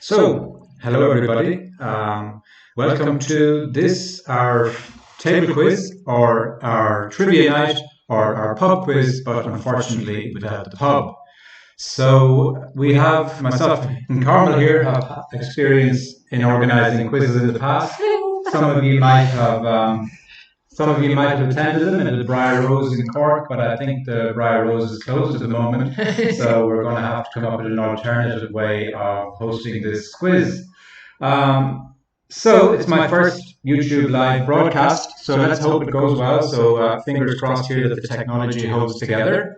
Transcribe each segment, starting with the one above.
Hello everybody. Welcome to this, our table quiz, or our trivia night, or our pub quiz, but unfortunately without the pub. So we have myself and Carmel here have experience in organising quizzes in the past. Some of you might have attended them in the Briar Rose in Cork, but I think the Briar Rose is closed at the moment. So we're going to have to come up with an alternative way of hosting this quiz. So it's my first YouTube live broadcast, so let's hope it goes well. So fingers crossed here that the technology holds together.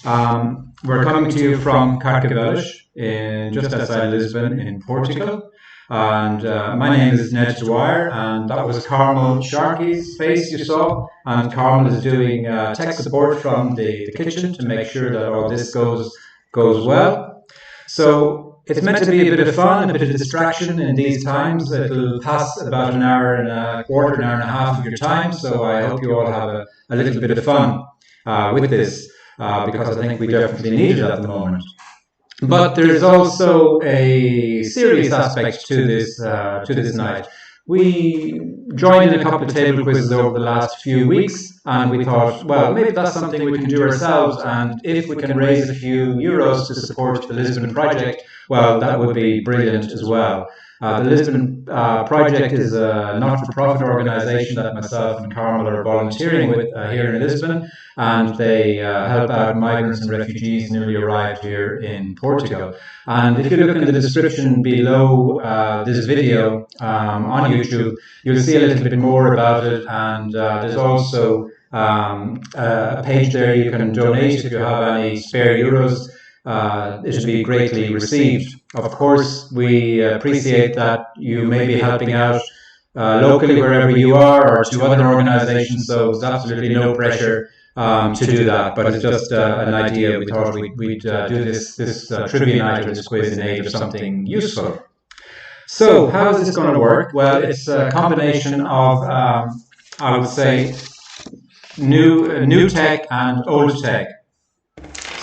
We're coming to you from Carcavelos, just outside Lisbon in Portugal. And my name is Ned and that was Carmel Sharkey's face you saw. And Carmel is doing tech support from the kitchen to make sure that all this goes well. So it's meant to be a bit of fun, a bit of distraction in these times. It'll pass about an hour and a quarter, an hour and a half of your time. So I hope you all have a little bit of fun with this, because I think we definitely need it at the moment. But there's also a serious aspect to this night. We joined in a couple of table quizzes over the last few weeks, and we thought, well, maybe that's something we can do ourselves, and if we can raise a few euros to support the Lisbon Project, well, that would be brilliant as well. The Lisbon Project is a not-for-profit organisation that myself and Carmel are volunteering with here in Lisbon, and they help out migrants and refugees newly arrived here in Portugal. And if you look in the description below this video on YouTube, you'll see a little bit more about it, and there's also a page there you can donate if you have any spare euros. It should be greatly received. Of course, we appreciate that you may be helping out locally wherever you are, or to other organisations, so there's absolutely no pressure to do that, but it's just an idea. We thought we'd do this trivia night or this quiz in aid of something useful. So how is this going to work? Well, it's a combination of, I would say, new tech and old tech.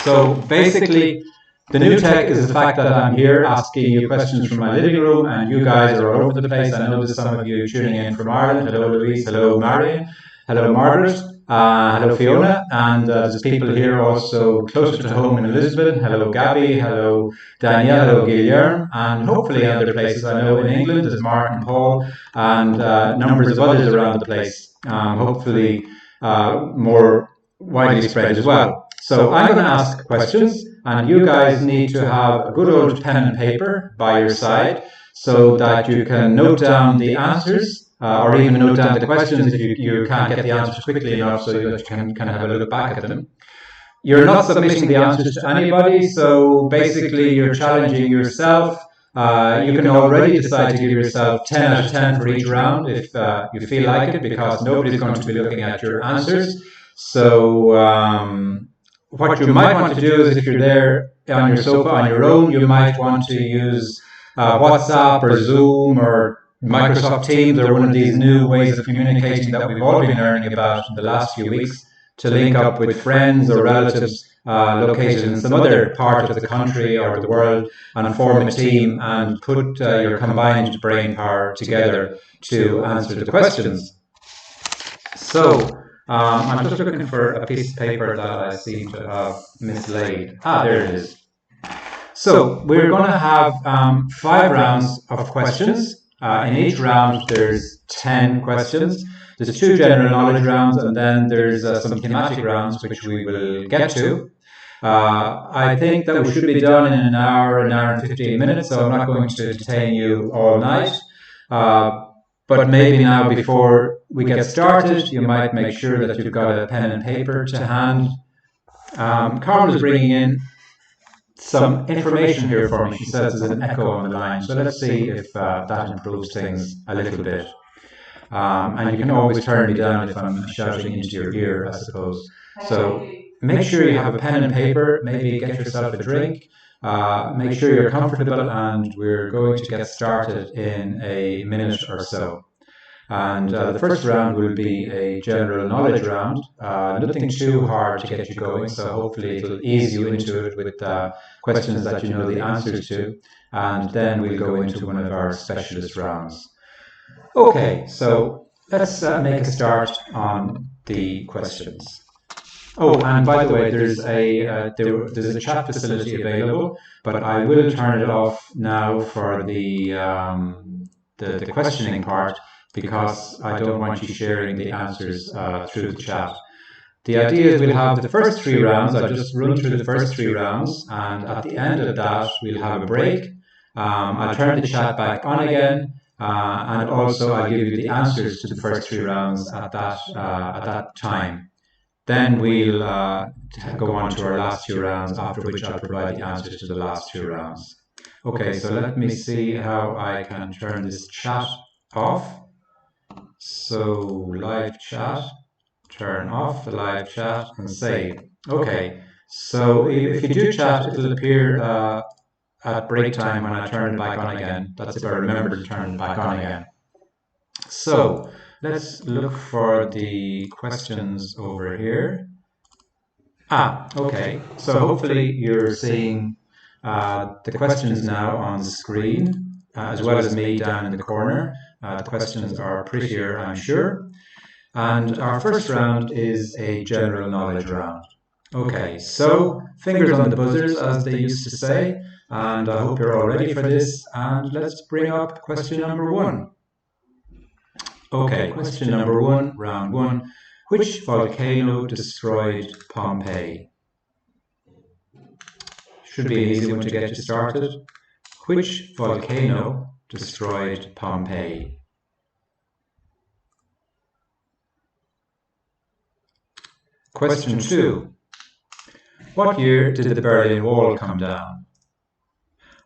So basically, the new tech is the fact that I'm here asking you questions from my living room, and you guys are all over the place. I know there's some of you tuning in from Ireland. Hello, Louise. Hello, Marion. Hello, Margaret. Hello, Fiona. And there's people here also closer to home in Lisbon. Hello, Gabby. Hello, Danielle. Hello, Guilherme. And hopefully other places. I know in England there's Mark and Paul, and numbers of others around the place. Hopefully more widely spread as well. So I'm going to ask questions, and you guys need to have a good old pen and paper by your side so that you can note down the answers, or even note down the questions if you can't get the answers quickly enough so that you can kind of have a look back at them. You're not submitting the answers to anybody, so basically you're challenging yourself. You can already decide to give yourself 10 out of 10 for each round if you feel like it, because nobody's going to be looking at your answers. So what you might want to do is, if you're there on your sofa on your own, you might want to use WhatsApp or Zoom or Microsoft Teams, or one of these new ways of communicating that we've all been learning about in the last few weeks, to link up with friends or relatives located in some other part of the country or the world, and form a team and put your combined brain power together to answer the questions. So I'm just looking for a piece of paper that I seem to have mislaid. There it is. So we're going to have 5 rounds of questions. In each round there's 10 questions. There's 2 general knowledge rounds, and then there's some thematic rounds, which we will get to. I think that we should be done in an hour and 15 minutes, so I'm not going to detain you all night. But maybe now, before we get started, you might make sure that you've got a pen and paper to hand. Carmel is bringing in some information here for me. She says there's an echo on the line, so let's see if that improves things a little bit. And you can always turn me down if I'm shouting into your ear, I suppose. So make sure you have a pen and paper, maybe get yourself a drink. Make sure you're comfortable, and we're going to get started in a minute or so. And the first round will be a general knowledge round, nothing too hard to get you going, so hopefully it'll ease you into it with questions that you know the answers to, and then we'll go into one of our specialist rounds. Okay, so let's make a start on the questions. Oh, and by the way, there's a chat facility available, but I will turn it off now for the questioning part because I don't want you sharing the answers through the chat. The idea is we'll have the first three rounds. I'll just run through the first three rounds, and at the end of that, we'll have a break. I'll turn the chat back on again, and also I'll give you the answers to the first three rounds at that time. Then we'll go on to our last two rounds, after which I'll provide the answers to the last two rounds. Okay, so let me see how I can turn this chat off. So live chat, turn off the live chat and save. Okay, so if you do chat, it'll appear at break time when I turn it back on again. That's if I remember to turn it back on again. So let's look for the questions over here. Okay. So hopefully you're seeing the questions now on the screen, as well as me down in the corner. The questions are prettier, I'm sure. And our first round is a general knowledge round. Okay, so fingers on the buzzers, as they used to say, and I hope you're all ready for this. And let's bring up question number one. Okay, question number one, round one. Which volcano destroyed Pompeii? Should be an easy one to get you started. Which volcano destroyed Pompeii? Question two. What year did the Berlin Wall come down?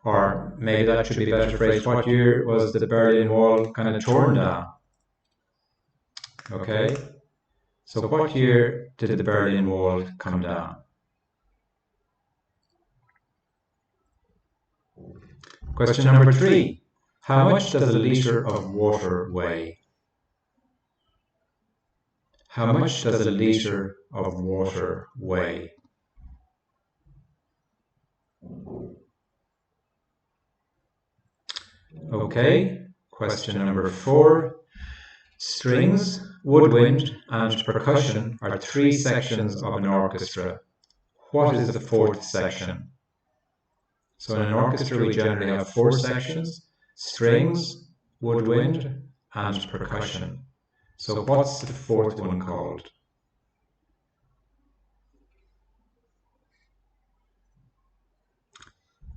Or maybe that should be better phrased. What year was the Berlin Wall kind of torn down? Okay. So what year did the Berlin Wall come down? Question number three. How much does a litre of water weigh? How much does a litre of water weigh? Okay, question number four. Strings, woodwind, and percussion are three sections of an orchestra. What is the fourth section? So in an orchestra we generally have four sections: strings, woodwind, and percussion. So what's the fourth one called?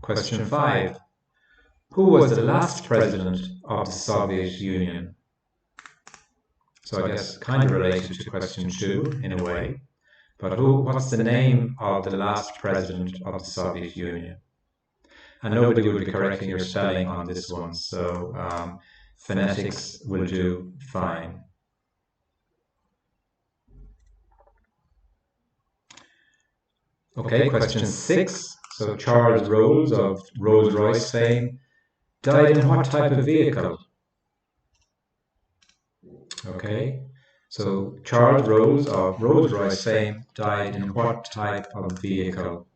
Question five. Who was the last president of the Soviet Union? So I guess kind of related to question two in a way. But what's the name of the last president of the Soviet Union? And nobody will be correcting your spelling on this one, so phonetics will do fine. Okay, question six. So Charles Rolls of Rolls-Royce fame died in what type of vehicle? Okay, so Charles Rolls of Rolls-Royce fame died in what type of vehicle?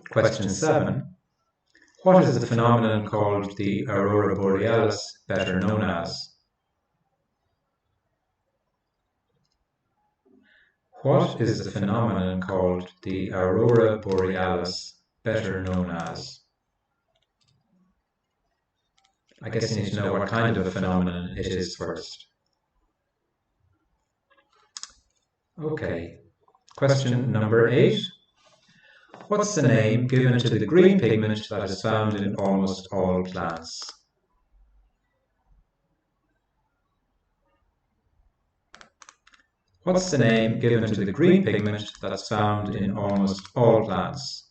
Question seven. What is the phenomenon called the aurora borealis, better known as? What is the phenomenon called the aurora borealis, better known as? I guess you need to know what kind of a phenomenon it is first. Okay, question number 8. What's the name given to the green pigment that is found in almost all plants? What's the name given to the green pigment that's found in almost all plants?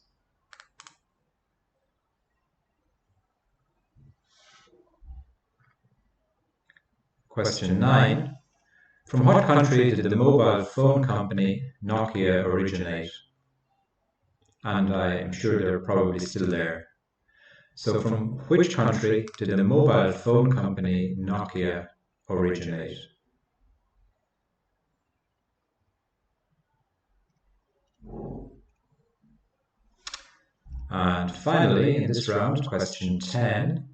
Question 9. From what country did the mobile phone company Nokia originate? And I'm sure they're probably still there. So from which country did the mobile phone company Nokia originate? And finally, in this round, question 10.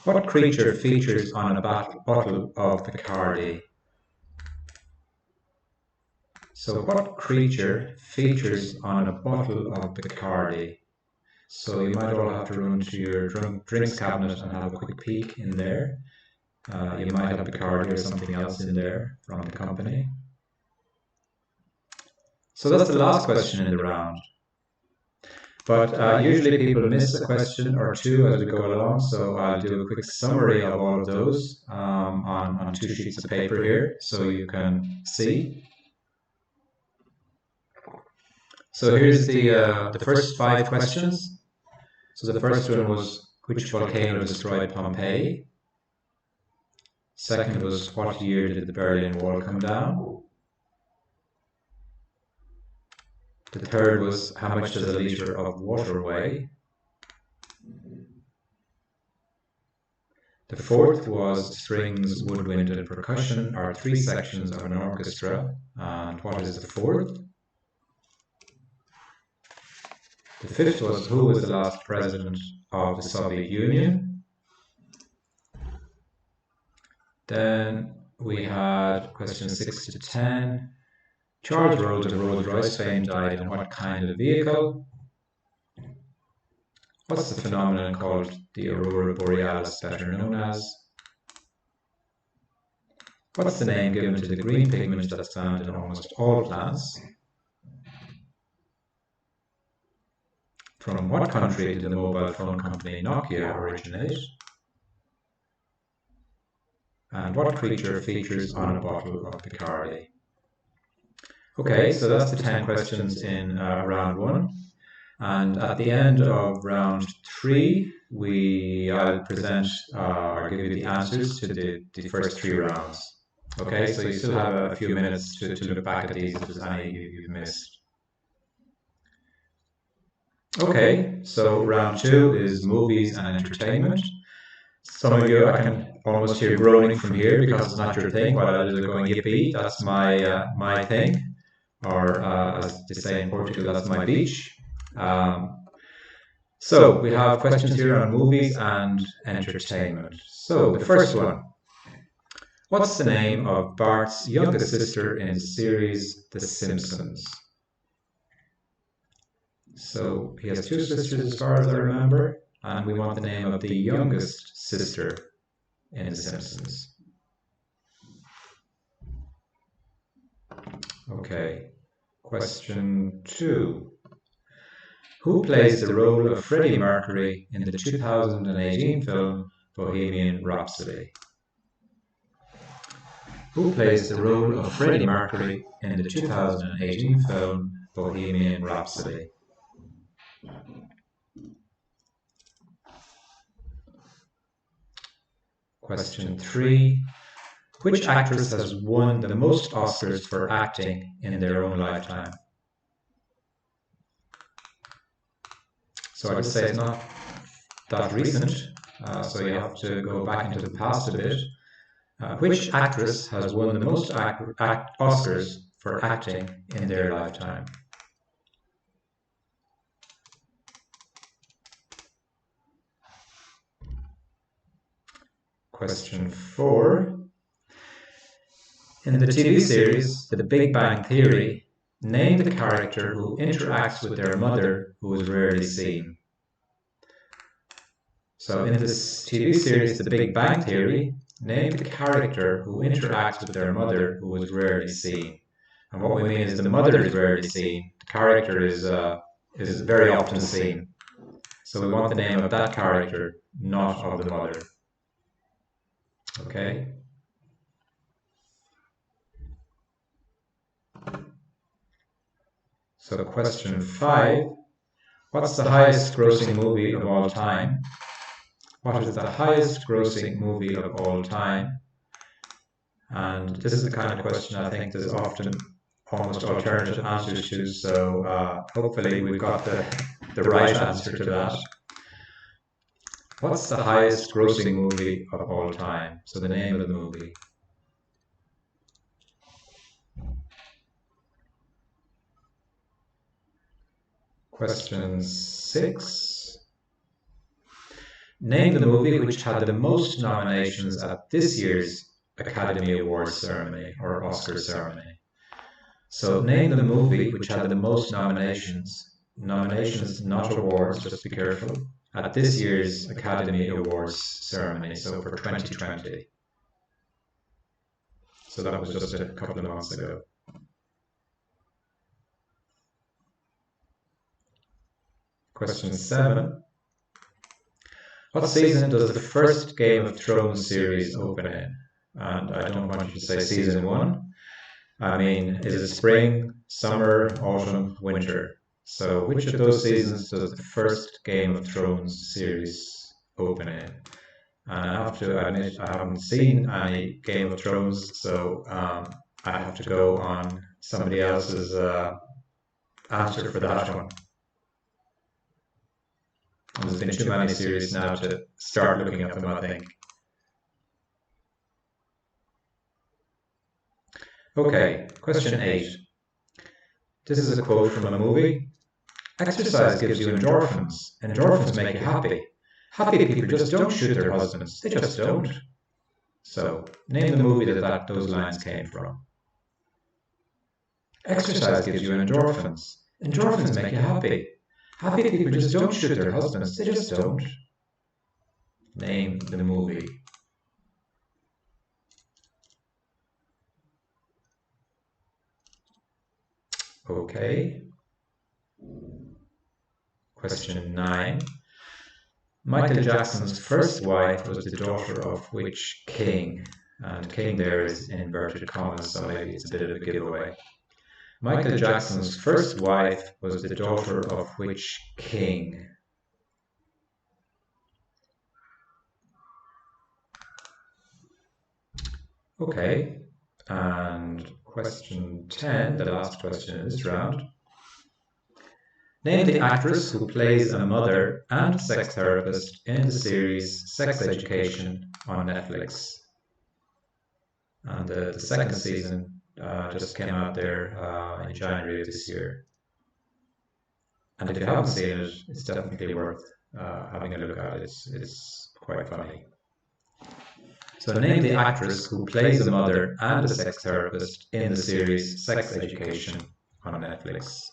What creature features on a bottle of Bacardi? So what creature features on a bottle of Bacardi? So you might all have to run to your drinks cabinet and have a quick peek in there. You might have Bacardi or something else in there from the company. So that's the last question in the round. But usually people miss a question or two as we go along, so I'll do a quick summary of all of those on 2 sheets of paper here so you can see. So here's the first 5 questions. So the first one was, which volcano destroyed Pompeii? Second was, what year did the Berlin Wall come down? The third was, how much does a litre of water weigh? The fourth was, strings, woodwind and percussion are 3 sections of an orchestra. And what is the fourth? The fifth was, who was the last president of the Soviet Union? Then we had questions 6 to 10. Charles Rose of Rolls-Royce fame died in what kind of vehicle? What's the phenomenon called the aurora borealis, better known as? What's the name given to the green pigment that's found in almost all plants? From what country did the mobile phone company Nokia originate? And what creature features on a bottle of Bacardi? Okay, so that's the 10 questions in round 1. And at the end of round 3, I'll present or give you the answers to the first 3 rounds. Okay, so you still have a few minutes to look back at these if there's any you've missed. Okay, so round 2 is movies and entertainment. Some of you, I can almost hear groaning from here because it's not your thing, while others are going, yippee, that's my thing. Or as they say in Portugal, that's my beach. So we have questions here on movies and entertainment. So the first one. What's the name of Bart's youngest sister in the series The Simpsons? So he has 2 sisters as far as I remember, and we want the name of the youngest sister in The Simpsons. Okay, question 2. Who plays the role of Freddie Mercury in the 2018 film Bohemian Rhapsody? Who plays the role of Freddie Mercury in the 2018 film Bohemian Rhapsody? Question 3. Which actress has won the most Oscars for acting in their own lifetime? So I would say it's not that recent, so you have to go back into the past a bit. Which actress has won the most Oscars for acting in their lifetime? Question 4. In the TV series The Big Bang Theory, name the character who interacts with their mother who is rarely seen. So in this TV series The Big Bang Theory, name the character who interacts with their mother who is rarely seen. And what we mean is the mother is rarely seen. The character is very often seen. So we want the name of that character, not of the mother. Okay. So question 5. What's the highest grossing movie of all time? What is the highest grossing movie of all time? And this is the kind of question I think there's often almost alternative answers to, so hopefully we've got the right answer to that. What's the highest grossing movie of all time? So the name of the movie. Question 6. Name the movie which had the most nominations at this year's Academy Awards ceremony or Oscar ceremony. So name the movie which had the most nominations, not awards, just be careful, at this year's Academy Awards ceremony, so for 2020. So that was just a couple of months ago. Question 7. What season does the first Game of Thrones series open in? And I don't want you to say season 1. I mean, is it spring, summer, autumn, winter? So which of those seasons does the first Game of Thrones series open in? And I have to admit, I haven't seen any Game of Thrones, so I have to go on somebody else's answer for that one. And there's been too many series now to start looking at them, I think. Okay, question 8. This is a quote from a movie. Exercise gives you endorphins. Endorphins make you happy. Happy people just don't shoot their husbands. They just don't. So, name the movie that those lines came from. Exercise gives you endorphins. Endorphins make you happy. Happy people just don't shoot their husbands. They just don't. Name the movie. Okay. Question 9. Michael Jackson's first wife was the daughter of which king? And king there is in inverted commas, so maybe it's a bit of a giveaway. Michael Jackson's first wife was the daughter of which king? Okay, and question 10, the last question in this round. Name the actress who plays a mother and sex therapist in the series Sex Education on Netflix. And the second season just came out there in January of this year. And if you haven't seen it, it's definitely worth having a look at it. It's quite funny. So name the actress who plays a mother and a sex therapist in the series Sex Education on Netflix.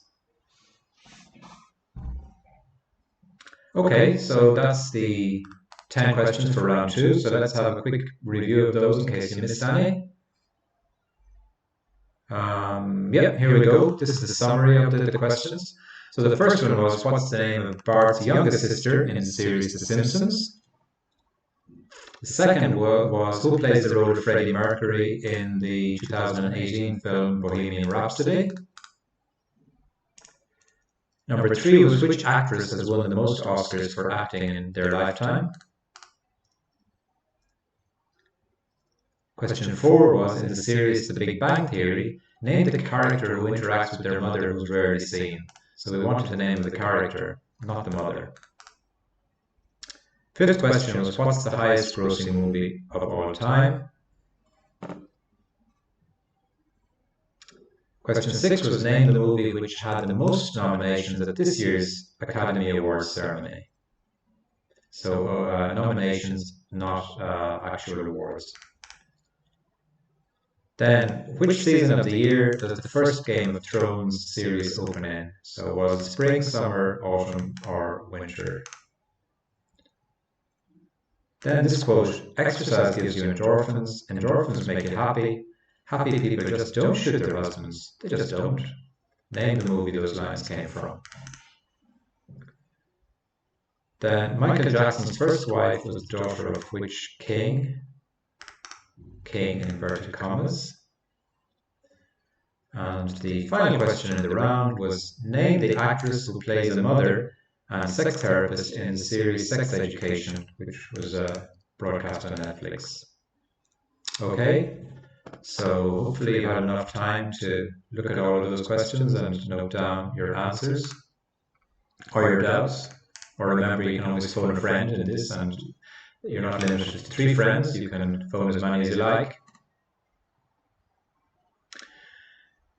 Okay, so that's the 10 questions for round 2. So let's have a quick review of those in case you missed any. Yeah, here we go. This is the summary of the questions. So the first one was, what's the name of Bart's youngest sister in the series The Simpsons? The second was, who plays the role of Freddie Mercury in the 2018 film Bohemian Rhapsody? Number 3 was, which actress has won the most Oscars for acting in their lifetime? Question 4 was, in the series The Big Bang Theory, name the character who interacts with their mother who's rarely seen. So we wanted the name of the character, not the mother. Fifth question was, what's the highest grossing movie of all time? Question 6 was, name the movie which had the most nominations at this year's Academy Awards ceremony. So nominations, not actual awards. Then, which season of the year does the first Game of Thrones series open in? So was it spring, summer, autumn, or winter? Then this quote, exercise gives you endorphins, endorphins make you happy, happy people just don't shoot their husbands, they just don't. Name the movie those lines came from. Then Michael Jackson's first wife was the daughter of which king? King in inverted commas. And the final question in the round was, name the actress who plays a mother and sex therapist in the series Sex Education, which was broadcast on Netflix. Okay, So hopefully you had enough time to look at all of those questions and note down your answers or your doubts. Or remember, you can always phone a friend in this, and you're not limited to 3 friends. You can phone as many as you like.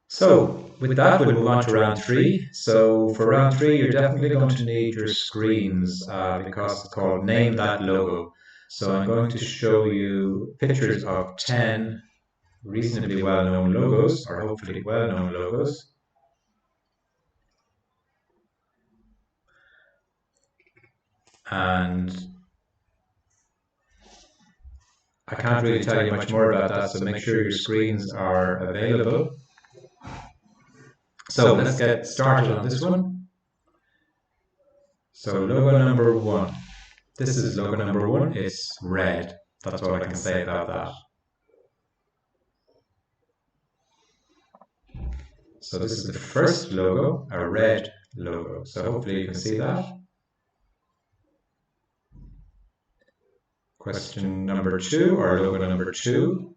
So with that, we'll move on to round 3. So for round 3, you're definitely going to need your screens because it's called Name That Logo. So I'm going to show you pictures of 10 reasonably well-known logos, or hopefully well-known logos. And I can't really tell you much more about that, so make sure your screens are available. So let's get started on this one. So logo number 1. This is logo number 1. It's red. That's all I can say about that. So this is the first logo, a red logo. So hopefully you can see that. Question number 2, or logo number 2.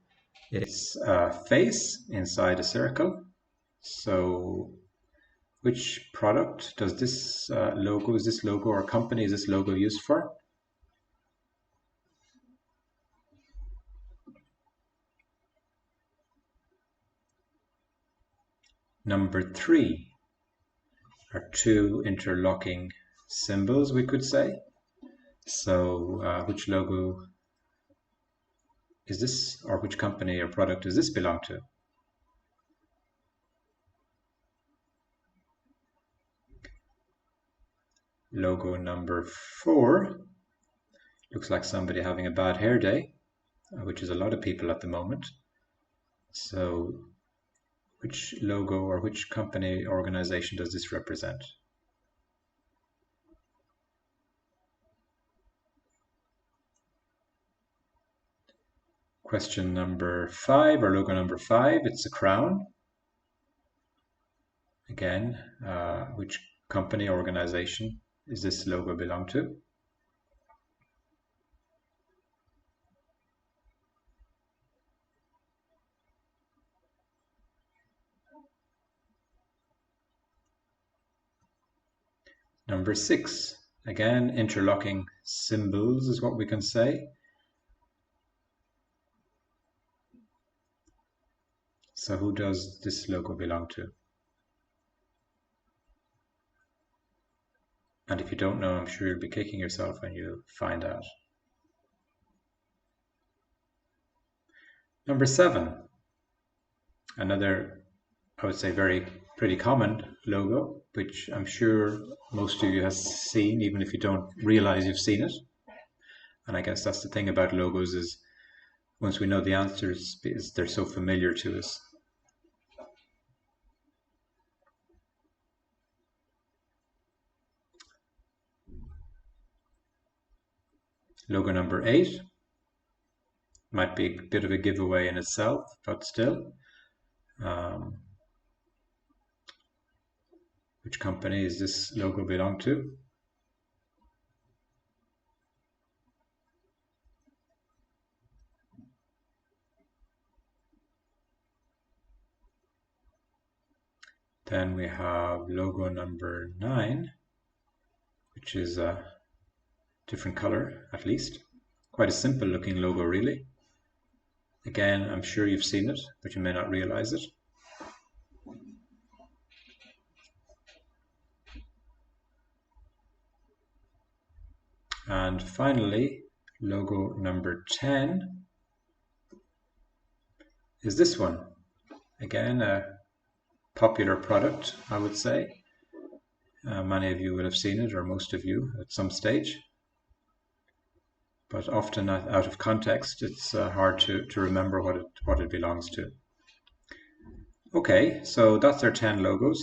It's a face inside a circle. So which product does this is this logo or company is this logo used for? Number 3 are 2 interlocking symbols, we could say. So which logo is this, or which company or product does this belong to? Logo number 4 looks like somebody having a bad hair day, which is a lot of people at the moment. So which logo or which company or organization does this represent? Question number 5, or logo number 5, it's a crown. Again, which company or organization is this logo belong to? Number 6, again, interlocking symbols is what we can say. So who does this logo belong to? And if you don't know, I'm sure you'll be kicking yourself when you find out. Number 7, another, I would say, pretty common logo, which I'm sure most of you have seen, even if you don't realize you've seen it. And I guess that's the thing about logos, is once we know the answers, they're so familiar to us. Logo number 8 might be a bit of a giveaway in itself, but still. Which company does this logo belong to? Then we have logo number 9, which is a different color, at least. Quite a simple looking logo, really. Again, I'm sure you've seen it, but you may not realize it. And finally, logo number 10 is this one. Again, a popular product, I would say. Many of you will have seen it, or most of you at some stage. But often out of context, it's hard to remember what it belongs to. Okay, so that's our 10 logos.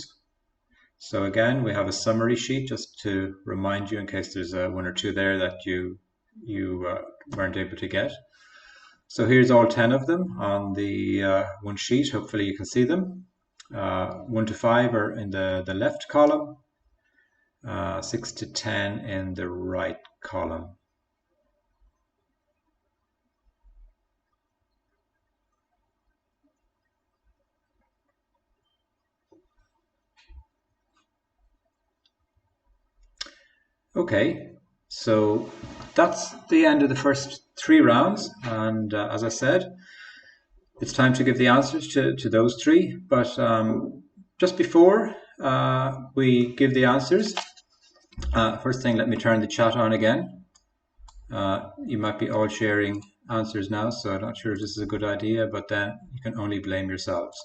So again, we have a summary sheet just to remind you in case there's one or two there that you weren't able to get. So here's all 10 of them on the one sheet. Hopefully you can see them. 1 to 5 are in the left column, 6 to 10 in the right column. Okay, so that's the end of the first 3 rounds. And as I said, it's time to give the answers to those three. But just before we give the answers, first thing, let me turn the chat on again. You might be all sharing answers now, so I'm not sure if this is a good idea, but then you can only blame yourselves.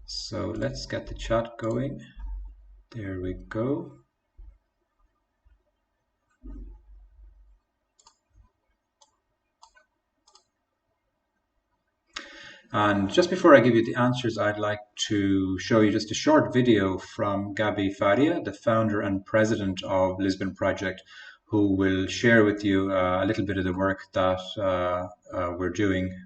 So let's get the chat going. There we go. And just before I give you the answers, I'd like to show you just a short video from Gabi Faria, the founder and president of Lisbon Project, who will share with you a little bit of the work that we're doing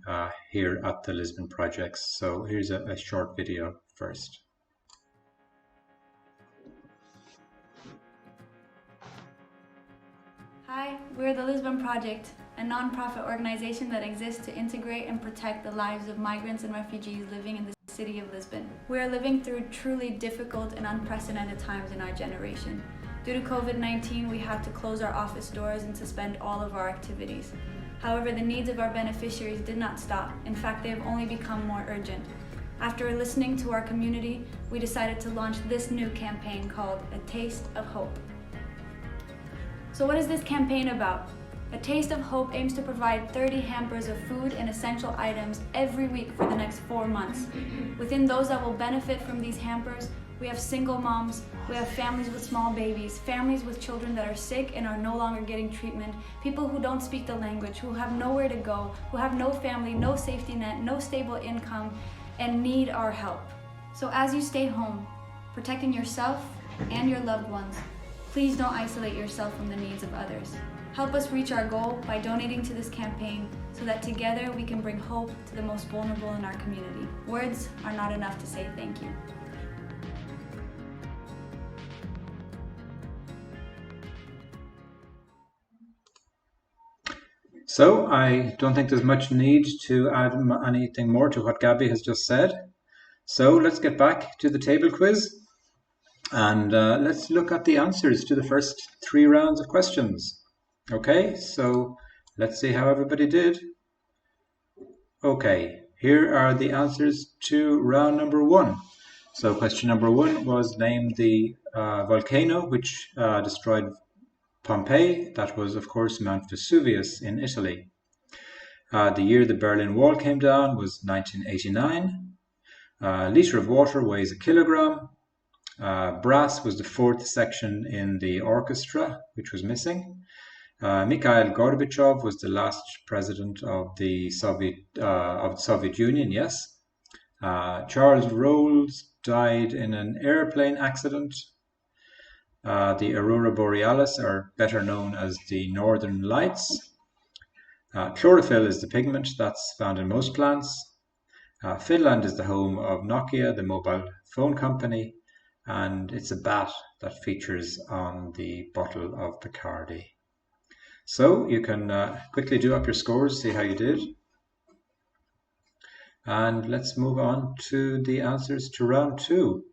here at the Lisbon Project. So here's a short video first. Hi, we're the Lisbon Project, a non-profit organization that exists to integrate and protect the lives of migrants and refugees living in the city of Lisbon. We are living through truly difficult and unprecedented times in our generation. Due to COVID-19, we had to close our office doors and suspend all of our activities. However, the needs of our beneficiaries did not stop. In fact, they have only become more urgent. After listening to our community, we decided to launch this new campaign called A Taste of Hope. So what is this campaign about? A Taste of Hope aims to provide 30 hampers of food and essential items every week for the next 4 months. Within those that will benefit from these hampers, we have single moms, we have families with small babies, families with children that are sick and are no longer getting treatment, people who don't speak the language, who have nowhere to go, who have no family, no safety net, no stable income, and need our help. So as you stay home, protecting yourself and your loved ones, please don't isolate yourself from the needs of others. Help us reach our goal by donating to this campaign so that together we can bring hope to the most vulnerable in our community. Words are not enough to say thank you. So I don't think there's much need to add anything more to what Gabi has just said. So let's get back to the table quiz. And let's look at the answers to the first 3 rounds of questions. Okay, so let's see how everybody did. Okay, here are the answers to round number 1. So question number 1 was name the volcano which destroyed Pompeii. That was, of course, Mount Vesuvius in Italy. The year the Berlin Wall came down was 1989. A litre of water weighs a kilogram. Brass was the 4th section in the orchestra, which was missing. Mikhail Gorbachev was the last president of the Soviet Union, yes. Charles Rolls died in an airplane accident. The Aurora Borealis are better known as the Northern Lights. Chlorophyll is the pigment that's found in most plants. Finland is the home of Nokia, the mobile phone company. And it's a bat that features on the bottle of Bacardi. So you can quickly do up your scores, see how you did. And let's move on to the answers to round 2.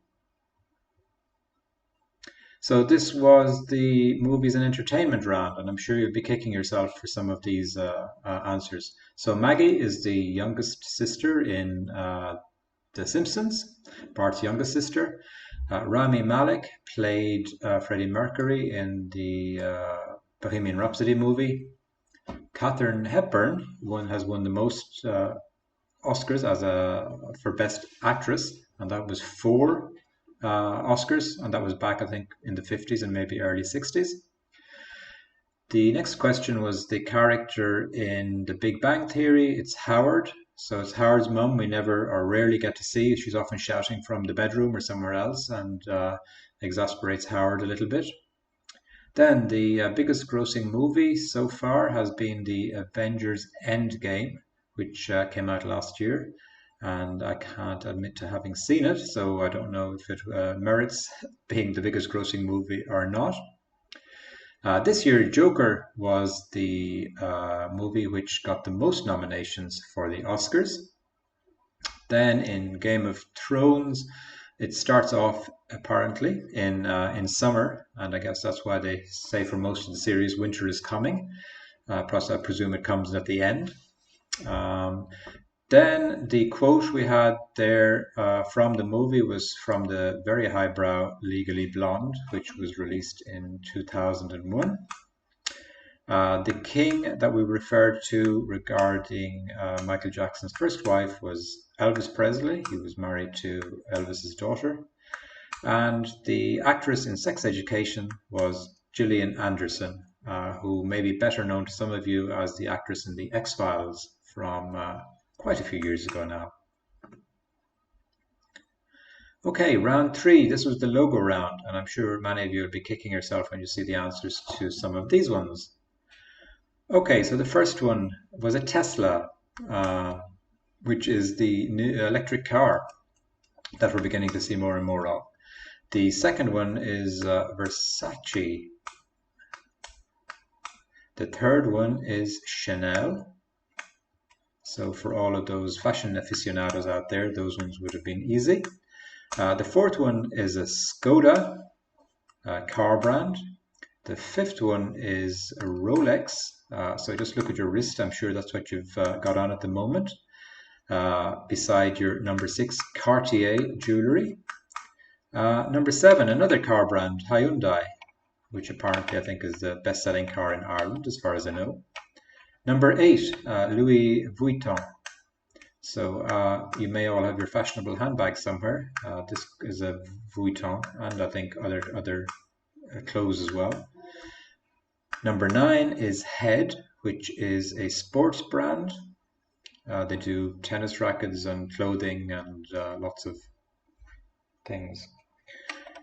So this was the movies and entertainment round, and I'm sure you'll be kicking yourself for some of these answers. So Maggie is the youngest sister in The Simpsons, Bart's youngest sister. Rami Malek played Freddie Mercury in the Bohemian Rhapsody movie. Katharine Hepburn has won the most Oscars for Best Actress, and that was 4 Oscars, and that was back, I think, in the 50s and maybe early 60s. The next question was the character in The Big Bang Theory. It's Howard. So it's Howard's mum we never or rarely get to see. She's often shouting from the bedroom or somewhere else and exasperates Howard a little bit. Then the biggest grossing movie so far has been the Avengers Endgame, which came out last year. And I can't admit to having seen it, so I don't know if it merits being the biggest grossing movie or not. This year, Joker was the movie which got the most nominations for the Oscars. Then in Game of Thrones, It starts off apparently in summer, and I guess that's why they say for most of the series winter is coming. Plus, I presume it comes at the end. Then the quote we had there from the movie was from the very highbrow Legally Blonde, which was released in 2001. The king that we referred to regarding Michael Jackson's first wife was Elvis Presley. He was married to Elvis's daughter. And the actress in Sex Education was Gillian Anderson, who may be better known to some of you as the actress in The X-Files from quite a few years ago now. Okay, round 3. This was the logo round, and I'm sure many of you will be kicking yourself when you see the answers to some of these ones. Okay, so the first one was a Tesla, which is the new electric car that we're beginning to see more and more of. The second one is Versace. The third one is Chanel. So for all of those fashion aficionados out there, those ones would have been easy. The fourth one is a Skoda car brand. The fifth one is a Rolex. So just look at your wrist. I'm sure that's what you've got on at the moment. Beside your number 6 Cartier jewelry. Number 7, another car brand, Hyundai, which apparently I think is the best-selling car in Ireland, as far as I know. Number 8, Louis Vuitton. So you may all have your fashionable handbag somewhere. This is a Vuitton, and I think other clothes as well. Number 9 is Head, which is a sports brand. They do tennis rackets and clothing and lots of things.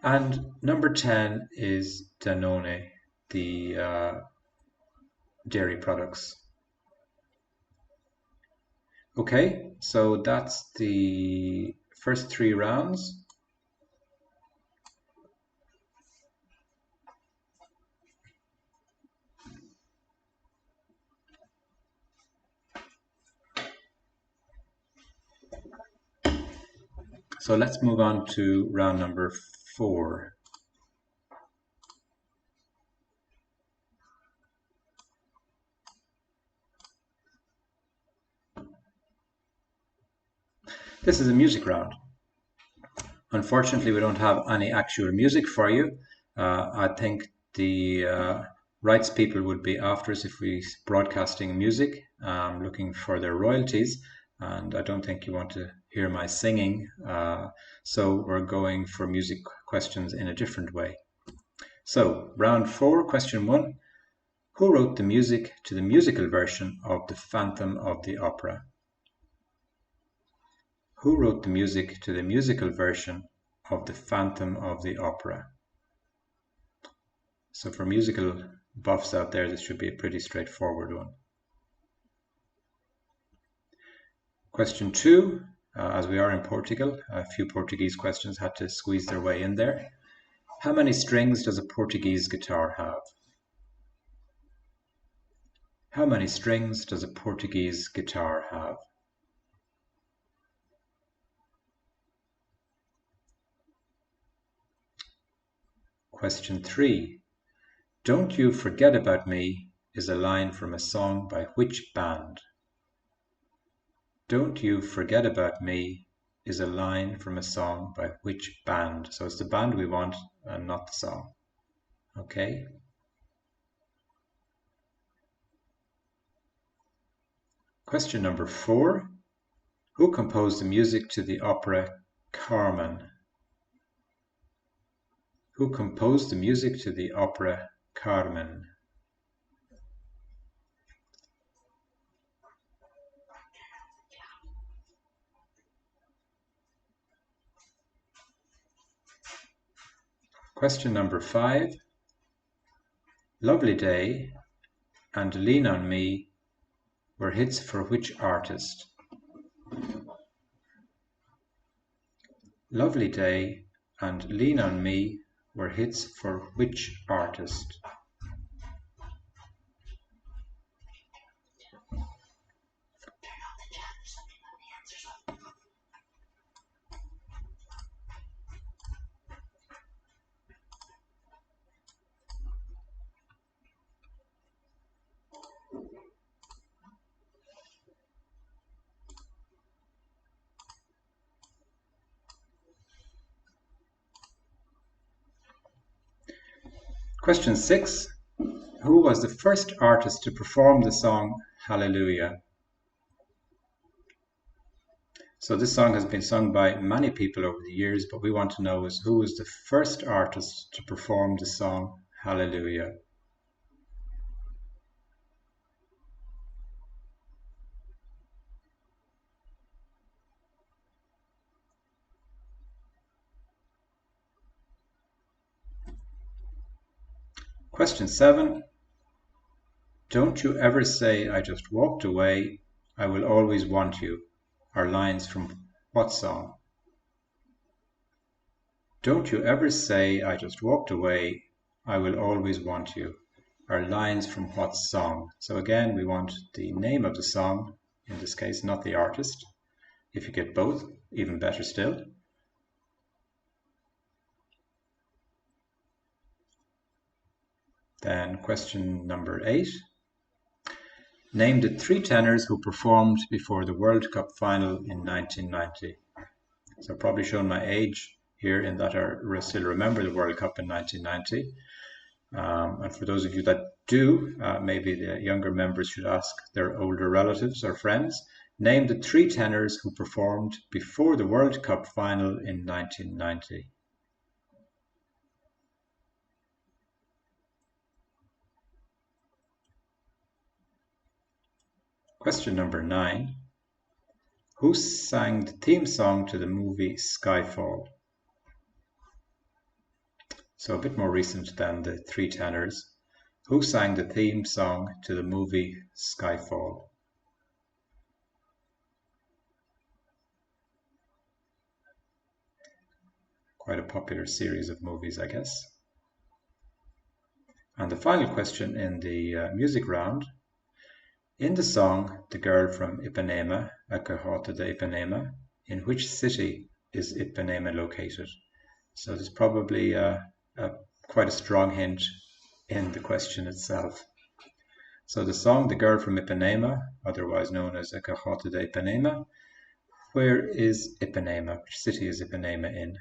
And number 10 is Danone, the dairy products. Okay, so that's the first 3 rounds. So let's move on to round number 4. This is a music round. Unfortunately, we don't have any actual music for you. I think the rights people would be after us if we broadcasting music, looking for their royalties, and I don't think you want to hear my singing, so we're going for music questions in a different way. So, round 4, question 1. Who wrote the music to the musical version of The Phantom of the Opera? Who wrote the music to the musical version of The Phantom of the Opera? So for musical buffs out there, this should be a pretty straightforward one. Question 2, as we are in Portugal, a few Portuguese questions had to squeeze their way in there. How many strings does a Portuguese guitar have? How many strings does a Portuguese guitar have? Question 3. Don't You Forget About Me is a line from a song by which band? Don't You Forget About Me is a line from a song by which band? So it's the band we want and not the song. Okay. Question number 4. Who composed the music to the opera Carmen? Who composed the music to the opera Carmen? Question number 5. Lovely Day and Lean on Me were hits for which artist? Lovely Day and Lean on Me were hits for which artist? Question 6. Who was the first artist to perform the song Hallelujah? So this song has been sung by many people over the years, but we want to know is who was the first artist to perform the song Hallelujah? Question 7. Don't you ever say I just walked away, I will always want you, are lines from what song? Don't you ever say I just walked away, I will always want you, are lines from what song? So again, we want the name of the song, in this case, not the artist. If you get both, even better still. Then question number 8. Name the 3 tenors who performed before the World Cup final in 1990. So I've probably shown my age here in that I still remember the World Cup in 1990. And for those of you that do, maybe the younger members should ask their older relatives or friends. Name the 3 tenors who performed before the World Cup final in 1990. Question number 9. Who sang the theme song to the movie Skyfall? So a bit more recent than the 3 tenors. Who sang the theme song to the movie Skyfall? Quite a popular series of movies, I guess. And the final question in the music round. In the song The Girl from Ipanema, A Quixote de Ipanema, in which city is Ipanema located? So there's probably quite a strong hint in the question itself. So the song The Girl from Ipanema, otherwise known as A Quixote de Ipanema, where is Ipanema? Which city is Ipanema in?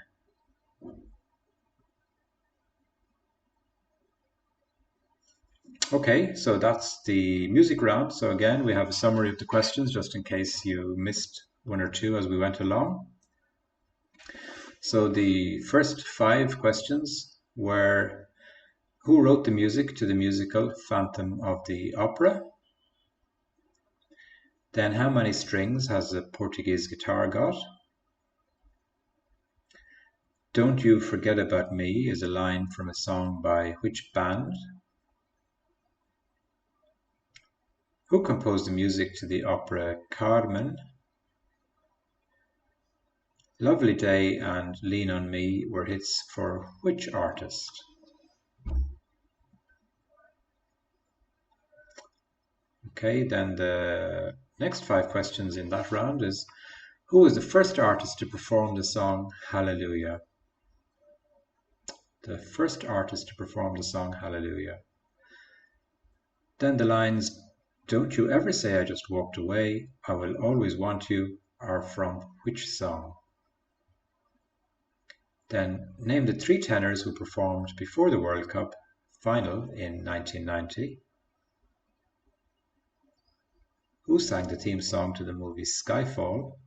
Okay, so that's the music round. So again, we have a summary of the questions just in case you missed 1 or 2 as we went along. So the first 5 questions were: who wrote the music to the musical Phantom of the Opera? Then how many strings has a Portuguese guitar got? Don't You Forget About Me is a line from a song by which band? Who composed the music to the opera Carmen? Lovely Day and Lean on Me were hits for which artist? Okay, then the next 5 questions in that round is: who was the first artist to perform the song Hallelujah? The first artist to perform the song Hallelujah. Then the lines, don't you ever say I just walked away, I will always want you, are from which song? Then name the 3 tenors who performed before the World Cup final in 1990. Who sang the theme song to the movie Skyfall?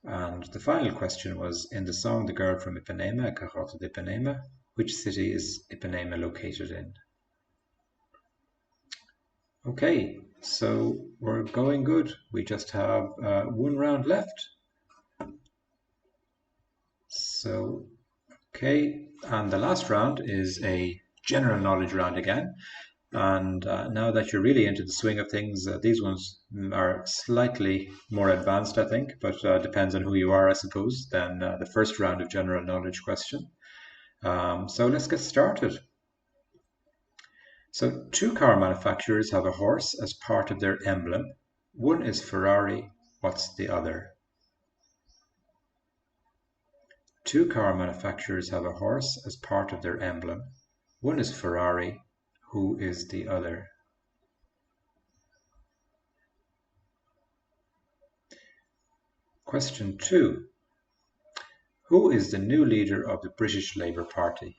And the final question was, in the song The Girl from Ipanema, Quixote de Ipanema, which city is Ipanema located in? Okay, so we're going good. We just have 1 round left. So, okay, and the last round is a general knowledge round again. And now that you're really into the swing of things, these ones are slightly more advanced, I think, but depends on who you are, I suppose, than the first round of general knowledge question. So let's get started. So 2 car manufacturers have a horse as part of their emblem. One is Ferrari. What's the other? 2 car manufacturers have a horse as part of their emblem. One is Ferrari. Who is the other? Question 2. Who is the new leader of the British Labour Party?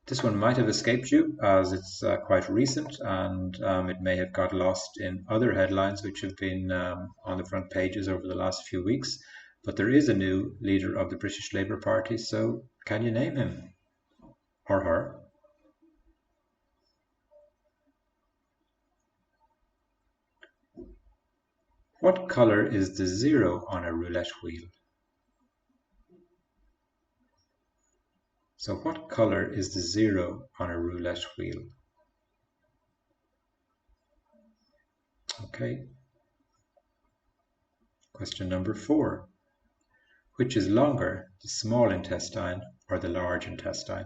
This one might have escaped you as it's quite recent, and it may have got lost in other headlines which have been on the front pages over the last few weeks. But there is a new leader of the British Labour Party, so can you name him or her? What colour is the 0 on a roulette wheel? So what colour is the 0 on a roulette wheel? Okay. Question number 4. Which is longer, the small intestine or the large intestine?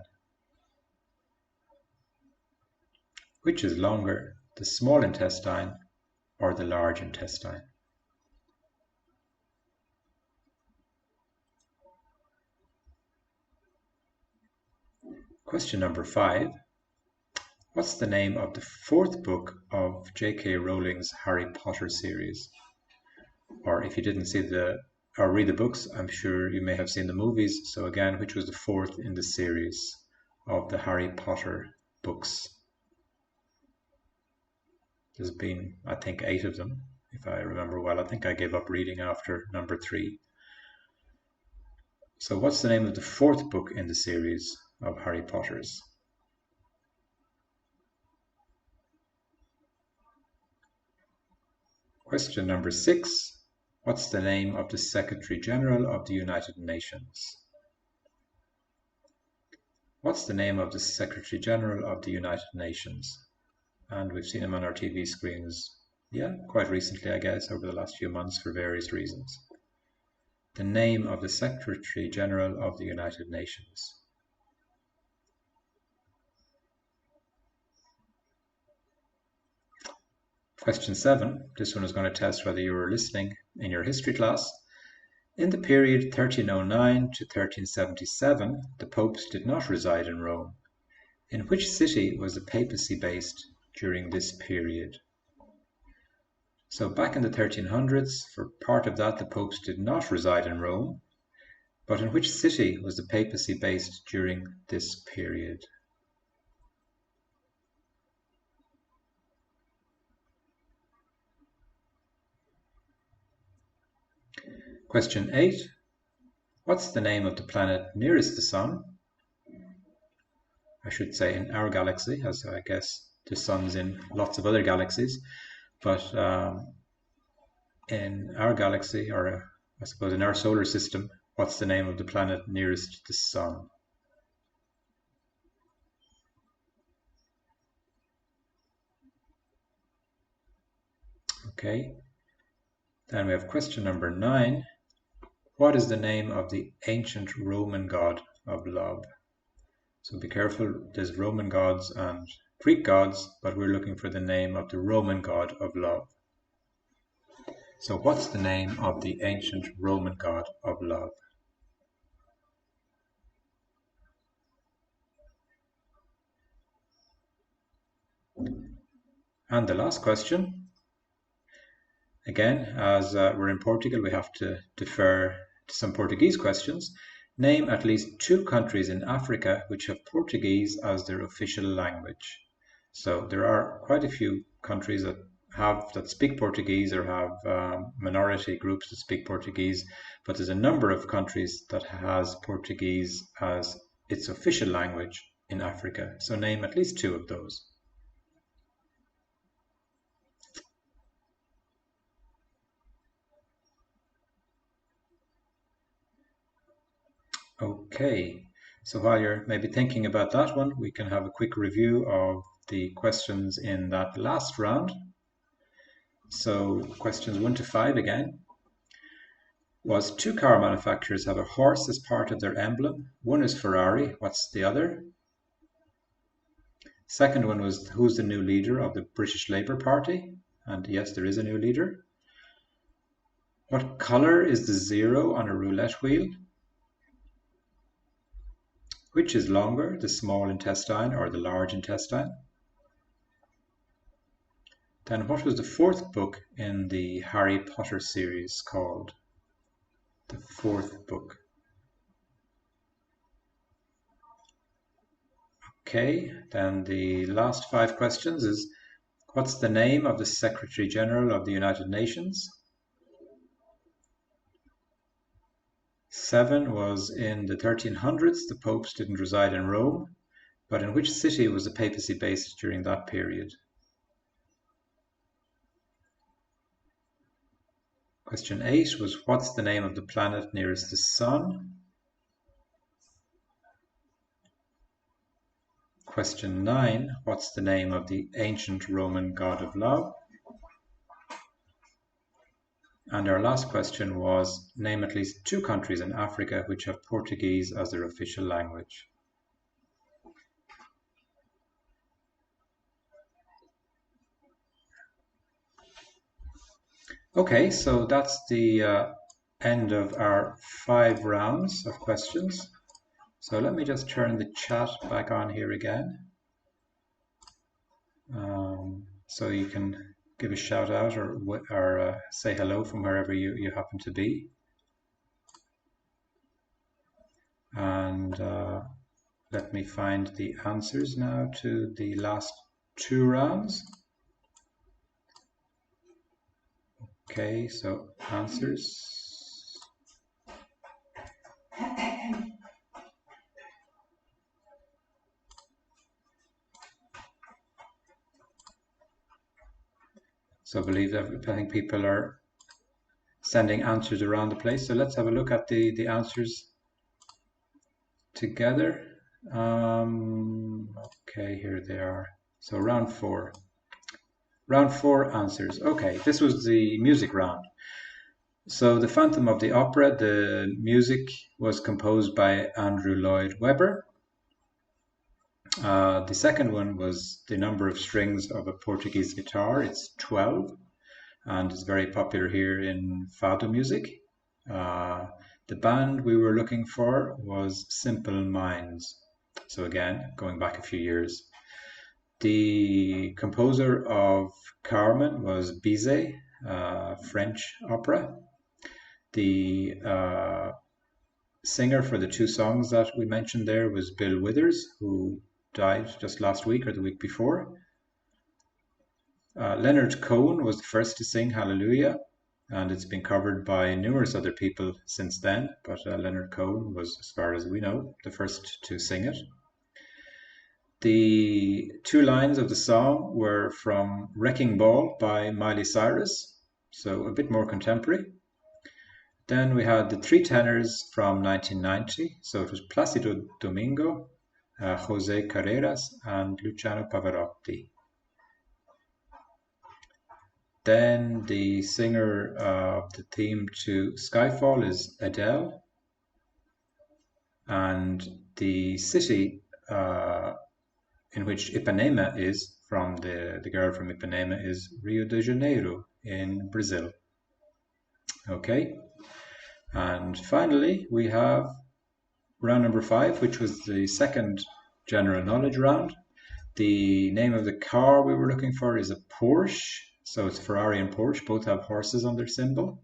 Which is longer, the small intestine or the large intestine? Question number 5. What's the name of the 4th book of J.K. Rowling's Harry Potter series? Or if you didn't see or read the books, I'm sure you may have seen the movies. So again, which was the 4th in the series of the Harry Potter books? There's been, I think, 8 of them, if I remember well. I think I gave up reading after number 3. So what's the name of the 4th book in the series of Harry Potters? Question number 6. What's the name of the Secretary General of the United Nations? What's the name of the Secretary General of the United Nations? And we've seen him on our TV screens, quite recently, I guess, over the last few months for various reasons. The name of the Secretary General of the United Nations. Question 7. This one is going to test whether you were listening in your history class. In the period 1309 to 1377, the popes did not reside in Rome. In which city was the papacy based during this period? So back in the 1300s, for part of that, the popes did not reside in Rome. But in which city was the papacy based during this period? Question 8. What's the name of the planet nearest the Sun? I should say in our galaxy, as I guess the Sun's in lots of other galaxies. But in our galaxy, or I suppose in our solar system, what's the name of the planet nearest the Sun? Okay. Then we have question number 9. What is the name of the ancient Roman god of love? So be careful, there's Roman gods and Greek gods, but we're looking for the name of the Roman god of love. So what's the name of the ancient Roman god of love? And the last question. Again, as we're in Portugal, we have to defer to some Portuguese questions. Name at least 2 countries in Africa which have Portuguese as their official language. So there are quite a few countries that speak Portuguese or have minority groups that speak Portuguese, but there's a number of countries that has Portuguese as its official language in Africa. So name at least 2 of those. Okay, so while you're maybe thinking about that one, we can have a quick review of the questions in that last round. So questions 1 to 5 again. Was 2 car manufacturers have a horse as part of their emblem? One is Ferrari, what's the other? Second one was, who's the new leader of the British Labour Party? And yes, there is a new leader. What colour is the 0 on a roulette wheel? Which is longer, the small intestine or the large intestine? Then what was the 4th book in the Harry Potter series called? The 4th book. Okay, then the last 5 questions is, what's the name of the Secretary General of the United Nations? 7 was, in the 1300s, the popes didn't reside in Rome, but in which city was the papacy based during that period? Question 8 was, what's the name of the planet nearest the Sun? Question 9, what's the name of the ancient Roman god of love? And our last question was, name at least 2 countries in Africa which have Portuguese as their official language. Okay, so that's the end of our 5 rounds of questions. So let me just turn the chat back on here again. So you can give a shout out or say hello from wherever you happen to be. And let me find the answers now to the last 2 rounds. Okay, so answers. So I think people are sending answers around the place. So let's have a look at the answers together. Okay, here they are. So round 4. Round 4 answers. Okay, this was the music round. So the Phantom of the Opera, the music was composed by Andrew Lloyd Webber. The second one was the number of strings of a Portuguese guitar. It's 12, and it's very popular here in fado music. The band we were looking for was Simple Minds. So again, going back a few years. The composer of Carmen was Bizet, French opera. The singer for the 2 songs that we mentioned there was Bill Withers, who died just last week or the week before. Leonard Cohen was the first to sing Hallelujah, and it's been covered by numerous other people since then, but Leonard Cohen was, as far as we know, the first to sing it. The 2 lines of the song were from Wrecking Ball by Miley Cyrus, so a bit more contemporary. Then we had the 3 tenors from 1990, so it was Placido Domingo, Jose Carreras, and Luciano Pavarotti. Then the singer of the theme to Skyfall is Adele, and the city in which Ipanema is, from the girl from Ipanema, is Rio de Janeiro in Brazil. Okay, and finally we have round number 5, which was the second general knowledge round. The name of the car we were looking for is a Porsche, so it's Ferrari and Porsche, both have horses on their symbol.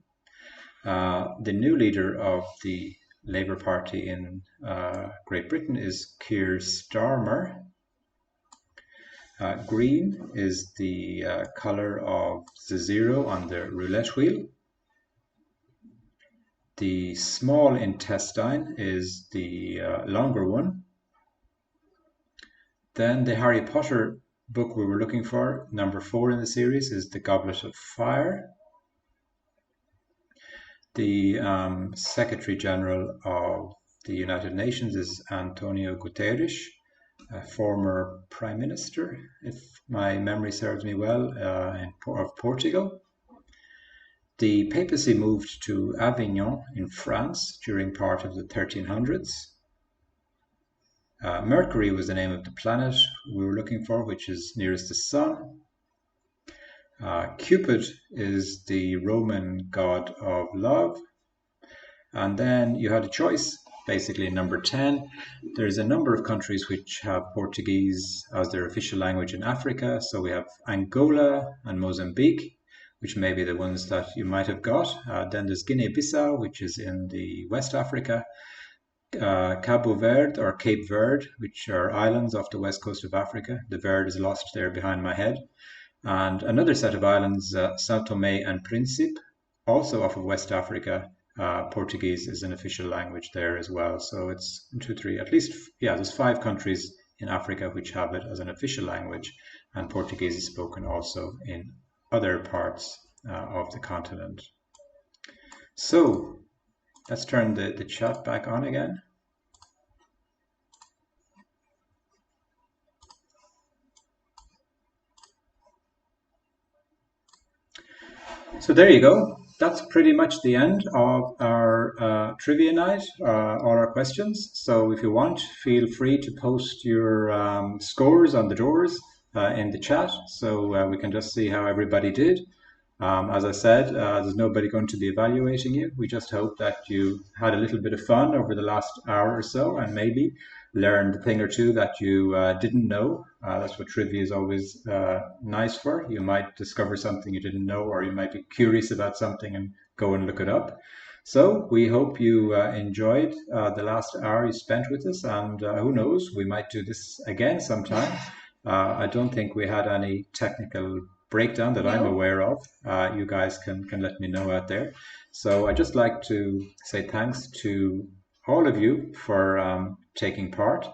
The new leader of the Labour Party in Great Britain is Keir Starmer. Green is the color of the 0 on the roulette wheel. The small intestine is the longer one. Then the Harry Potter book we were looking for, number 4 in the series, is The Goblet of Fire. The Secretary General of the United Nations is Antonio Guterres, a former Prime Minister, if my memory serves me well, of Portugal. The papacy moved to Avignon in France during part of the 1300s. Mercury was the name of the planet we were looking for, which is nearest the Sun. Cupid is the Roman god of love. And then you had a choice, basically in number 10. There's a number of countries which have Portuguese as their official language in Africa. So we have Angola and Mozambique, which may be the ones that you might have got. Then there's Guinea-Bissau, which is in the West Africa. Cabo Verde or Cape Verde, which are islands off the west coast of Africa. The Verde is lost there behind my head. And another set of islands, São Tomé and Príncipe, also off of West Africa. Portuguese is an official language there as well. So it's 1, 2, 3, at least, yeah, there's 5 countries in Africa which have it as an official language, and Portuguese is spoken also in other parts of the continent. So let's turn the chat back on again. So there you go. That's pretty much the end of our trivia night, all our questions. So if you want, feel free to post your scores on the doors in the chat, so we can just see how everybody did. As I said, there's nobody going to be evaluating you. We just hope that you had a little bit of fun over the last hour or so, and maybe learned a thing or two that you didn't know. That's what trivia is always nice for. You might discover something you didn't know, or you might be curious about something and go and look it up. So we hope you enjoyed the last hour you spent with us, and who knows, we might do this again sometime. I don't think we had any technical breakdown that I'm aware of. You guys can let me know out there. So I'd just like to say thanks to all of you for taking part,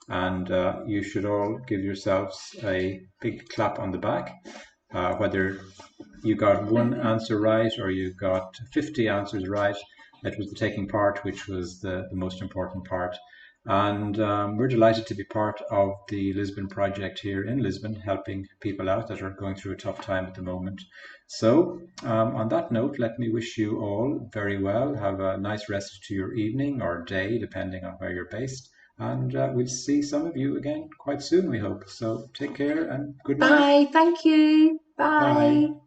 and you should all give yourselves a big clap on the back, whether you got one answer right or you got 50 answers right. It was the taking part which was the most important part. And we're delighted to be part of the Lisbon Project here in Lisbon, helping people out that are going through a tough time at the moment. So on that note, let me wish you all very well. Have a nice rest to your evening or day, depending on where you're based. And we'll see some of you again quite soon, we hope. So take care and good night. Bye. Thank you. Bye. Bye.